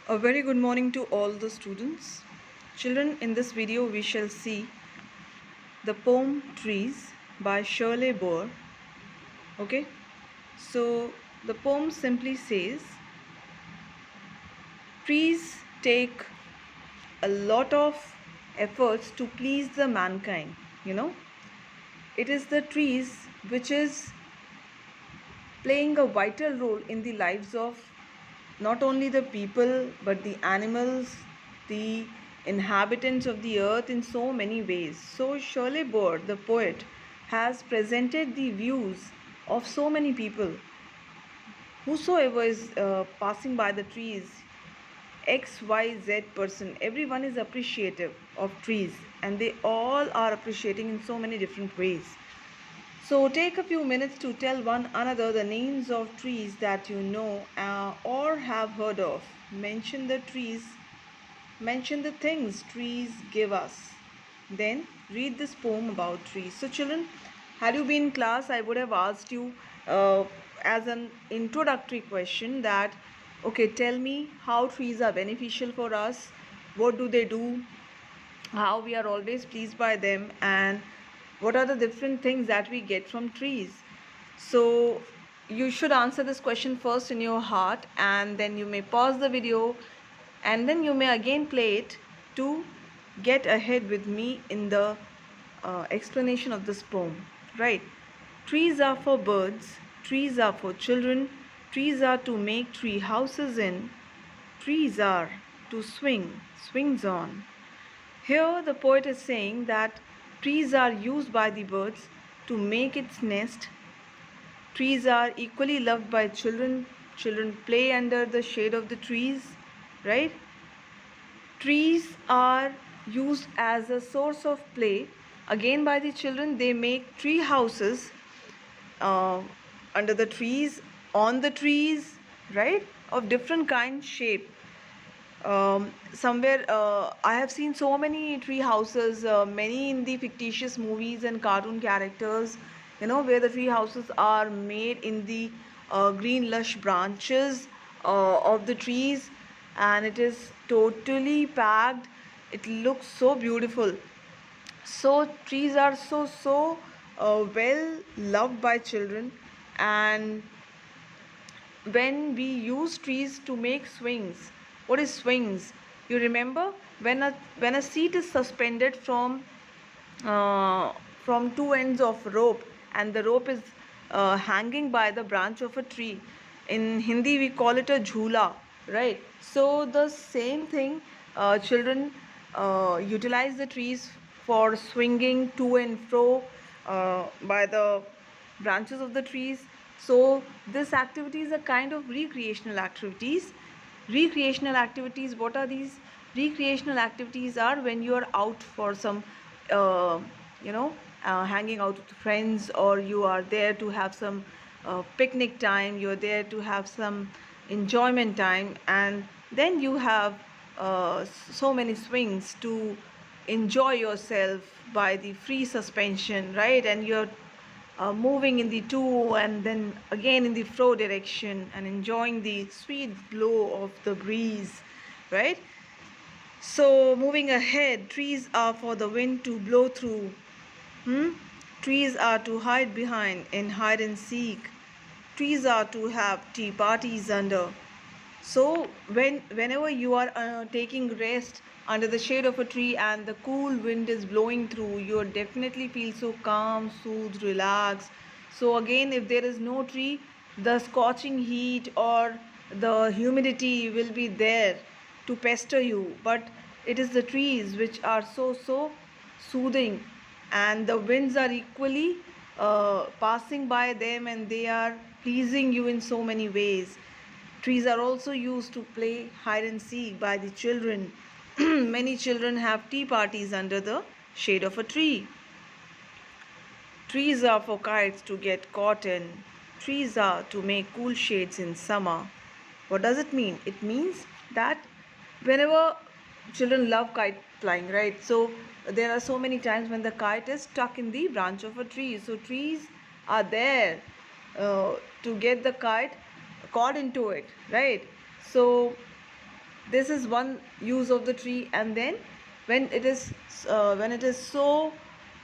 A very good morning to all the students. Children, in this video we shall see the poem Trees by Shirley Bohr. Okay, so the poem simply says, trees take a lot of efforts to please the mankind. It is the trees which is playing a vital role in the lives of not only the people but the animals, the inhabitants of the earth in so many ways. So Shirley Bohr, the poet, has presented the views of so many people. Whosoever is passing by the trees, X, Y, Z person, everyone is appreciative of trees and they all are appreciating in so many different ways. So take a few minutes to tell one another the names of trees that you know or have heard of. Mention the trees, mention the things trees give us. Then read this poem about trees. So children, had you been in class, I would have asked you as an introductory question that, okay, tell me how trees are beneficial for us, what do they do, how we are always pleased by them, and what are the different things that we get from trees. So you should answer this question first in your heart, and then you may pause the video and then you may again play it to get ahead with me in the explanation of this poem, right? Trees are for birds, trees are for children, trees are to make tree houses in, trees are to swings on. Here, the poet is saying that trees are used by the birds to make its nest. Trees are equally loved by children. Children play under the shade of the trees, right? Trees are used as a source of play. Again, by the children, they make tree houses uh, under the trees, on the trees, right? Of different kind, shape. Somewhere I have seen so many tree houses, many in the fictitious movies and cartoon characters, where the tree houses are made in the green lush branches of the trees, and it is totally packed. It looks so beautiful. So trees are well loved by children, and when we use trees to make swings. What is swings? You remember when a seat is suspended uh, from two ends of rope, and the rope is hanging by the branch of a tree. In Hindi we call it a jhula, right? So the same thing, children utilize the trees for swinging to and fro by the branches of the trees. So this activity is a kind of recreational activities. Recreational activities, what are these? Recreational activities are when you are out for some uh, hanging out with friends, or you are there to have some picnic time, you're there to have some enjoyment time, and then you have so many swings to enjoy yourself by the free suspension, right? And you're moving in the to and then again in the fro direction and enjoying the sweet blow of the breeze, right? So moving ahead, trees are for the wind to blow through. Trees are to hide behind in hide and seek. Trees are to have tea parties under. So whenever you are taking rest under the shade of a tree and the cool wind is blowing through, you definitely feel so calm, soothed, relaxed. So again, if there is no tree, the scorching heat or the humidity will be there to pester you. But it is the trees which are so soothing, and the winds are equally passing by them, and they are pleasing you in so many ways. Trees are also used to play hide and seek by the children. Many children have tea parties under the shade of a tree. Trees are for kites to get caught in. Trees are to make cool shades in summer. What does it mean? It means that whenever children love kite flying, right? So there are so many times when the kite is stuck in the branch of a tree. So trees are there to get the kite caught into it, right? So This is one use of the tree. And then when it is so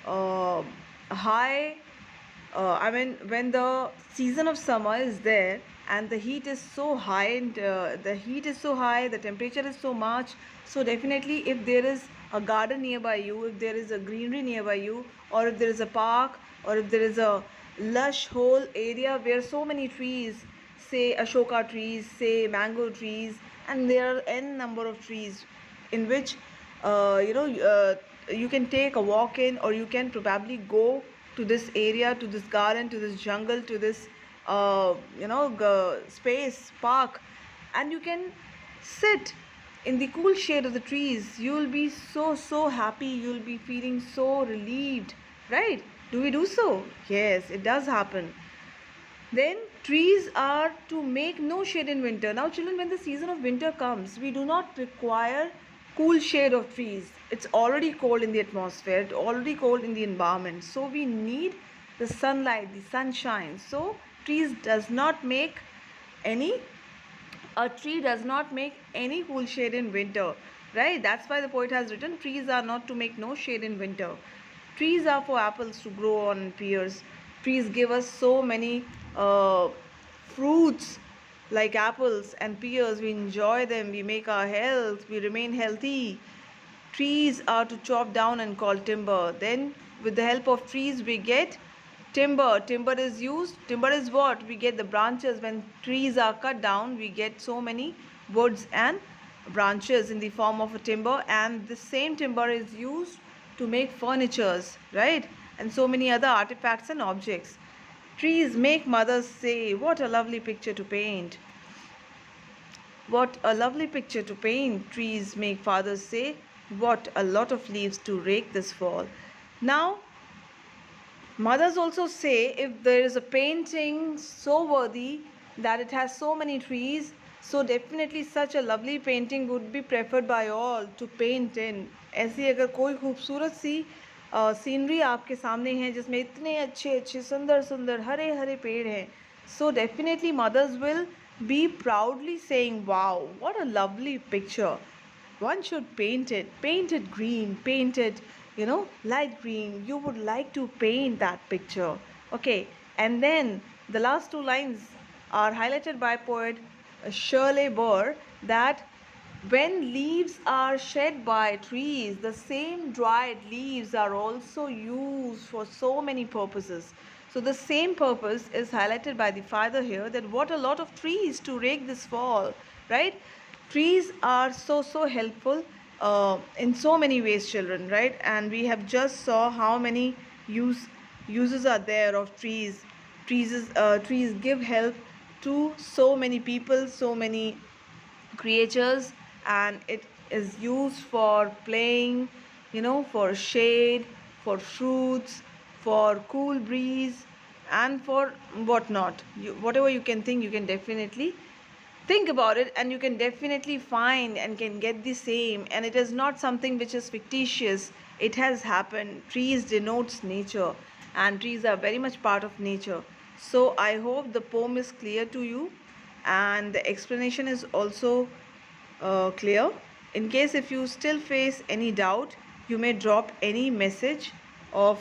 uh, high, I mean, when the season of summer is there and the heat is so high, and the temperature is so much, so definitely if there is a garden nearby you, if there is a greenery nearby you, or if there is a park, or if there is a lush whole area where so many trees, say Ashoka trees, say mango trees, and there are n number of trees in which you can take a walk in, or you can probably go to this area, to this garden, to this jungle, to this space park, and you can sit in the cool shade of the trees. You'll be so happy, you'll be feeling so relieved, right? Do we do so? Yes, it does happen. Then trees are to make no shade in winter. Now children, when the season of winter comes, we do not require cool shade of trees. It's already cold in the atmosphere, it's already cold in the environment. So we need the sunlight, the sunshine. So trees does not make any a tree does not make any cool shade in winter, right? That's why the poet has written, trees are not to make no shade in winter. Trees are for apples to grow on pears. Trees give us so many fruits like apples and pears. We enjoy them, we make our health, we remain healthy. Trees are to chop down and call timber. Then with the help of trees we get timber. Timber is used. Timber is what? We get the branches. When trees are cut down, we get so many woods and branches in the form of a timber, and the same timber is used to make furnitures, right? And so many other artifacts and objects. Trees make mothers say, what a lovely picture to paint. What a lovely picture to paint. Trees make fathers say, what a lot of leaves to rake this fall. Now, mothers also say, if there is a painting so worthy that it has so many trees, so definitely such a lovely painting would be preferred by all to paint in. ऐसी अगर कोई खूबसूरत सी scenery आपके सामने है जिसमें इतने अच्छे अच्छे सुंदर सुंदर हरे हरे पेड़ हैं, so definitely mothers will be proudly saying, wow, what a lovely picture. One should paint it green, paint it, light green. You would like to paint that picture. Okay, and then the last two lines are highlighted by poet Shirley Burr, that when leaves are shed by trees, the same dried leaves are also used for so many purposes. So the same purpose is highlighted by the father here, that what a lot of trees to rake this fall, right? Trees are so helpful in so many ways, children, right? And we have just saw how many uses are there of trees. Trees give help to so many people, so many creatures, and it is used for playing, for shade, for fruits, for cool breeze, and for whatnot. Whatever you can think, you can definitely think about it, and you can definitely find and can get the same. And it is not something which is fictitious, it has happened. Trees denotes nature, and trees are very much part of nature. So I hope the poem is clear to you, and the explanation is also clear. In case if you still face any doubt, you may drop any message of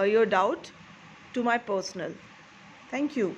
your doubt to my personal. Thank you.